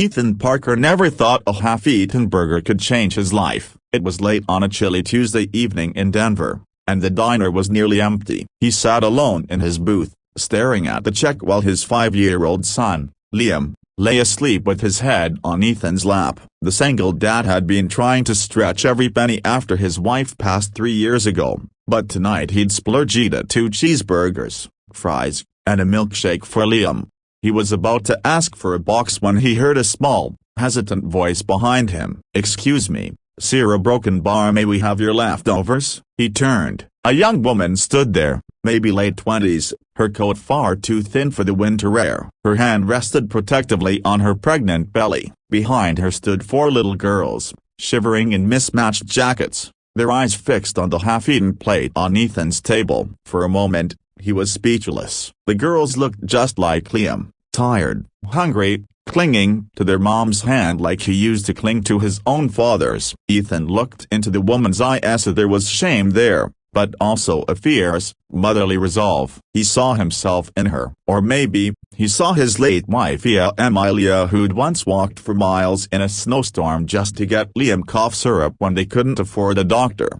Ethan Parker never thought a half-eaten burger could change his life. It was late on a chilly Tuesday evening in Denver, and the diner was nearly empty. He sat alone in his booth, staring at the check while his 5-year-old son, Liam, lay asleep with his head on Ethan's lap. The single dad had been trying to stretch every penny after his wife passed 3 years ago, but tonight he'd splurged at 2 cheeseburgers, fries, and a milkshake for Liam. He was about to ask for a box when he heard a small, hesitant voice behind him. "Excuse me, Sir, a broken bar, may we have your leftovers?" He turned. A young woman stood there, maybe late 20s, her coat far too thin for the winter air. Her hand rested protectively on her pregnant belly. Behind her stood 4 little girls, shivering in mismatched jackets, their eyes fixed on the half-eaten plate on Ethan's table. For a moment, he was speechless. The girls looked just like Liam, tired, hungry, clinging to their mom's hand like he used to cling to his own father's. Ethan looked into the woman's eyes. There was shame there, but also a fierce, motherly resolve. He saw himself in her. Or maybe, he saw his late wife Emilia, who'd once walked for miles in a snowstorm just to get Liam cough syrup when they couldn't afford a doctor.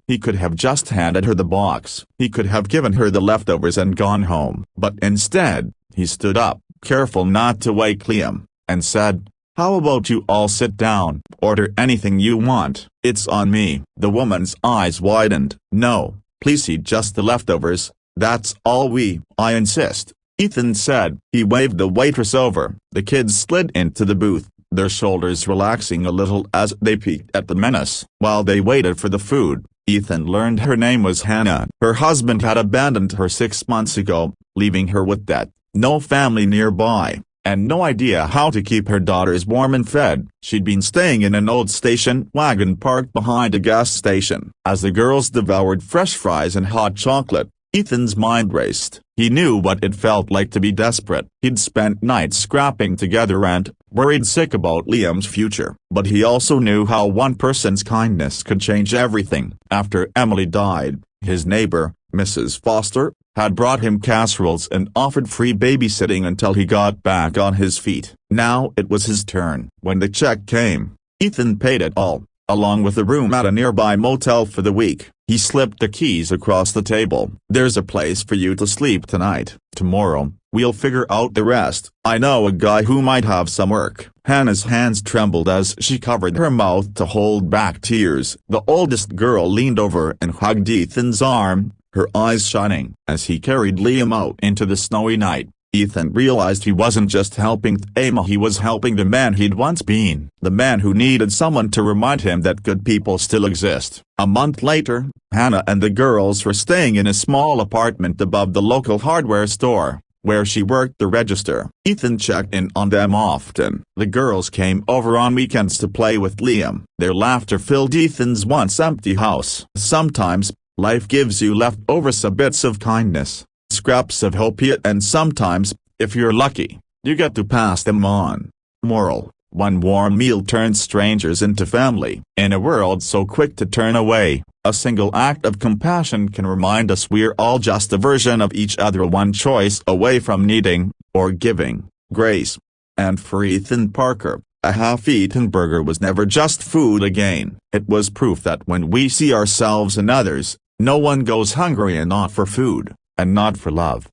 He could have just handed her the box. He could have given her the leftovers and gone home. But instead, he stood up, careful not to wake Liam, and said, "How about you all sit down, order anything you want, it's on me." The woman's eyes widened. "No, please eat just the leftovers, that's all I insist," Ethan said. He waved the waitress over. The kids slid into the booth, their shoulders relaxing a little as they peeked at the menace. While they waited for the food, Ethan learned her name was Hannah. Her husband had abandoned her 6 months ago, leaving her with that, no family nearby, and no idea how to keep her daughters warm and fed. She'd been staying in an old station wagon parked behind a gas station. As the girls devoured fresh fries and hot chocolate, Ethan's mind raced. He knew what it felt like to be desperate. He'd spent nights scrapping together and, worried sick about Liam's future. But he also knew how one person's kindness could change everything. After Emily died, his neighbor, Mrs. Foster, had brought him casseroles and offered free babysitting until he got back on his feet. Now it was his turn. When the check came, Ethan paid it all, along with a room at a nearby motel for the week. He slipped the keys across the table. "There's a place for you to sleep tonight. Tomorrow, we'll figure out the rest. I know a guy who might have some work." Hannah's hands trembled as she covered her mouth to hold back tears. The oldest girl leaned over and hugged Ethan's arm, her eyes shining. As he carried Liam out into the snowy night, Ethan realized he wasn't just helping Emma, he was helping the man he'd once been. The man who needed someone to remind him that good people still exist. A month later, Hannah and the girls were staying in a small apartment above the local hardware store, where she worked the register. Ethan checked in on them often. The girls came over on weekends to play with Liam. Their laughter filled Ethan's once empty house. Sometimes, life gives you leftovers, bits of kindness, scraps of hope, and sometimes, if you're lucky, you get to pass them on. Moral: one warm meal turns strangers into family. In a world so quick to turn away, a single act of compassion can remind us we're all just a version of each other, one choice away from needing, or giving, grace. And for Ethan Parker, a half-eaten burger was never just food again. It was proof that when we see ourselves in others, no one goes hungry, and not for food, and not for love,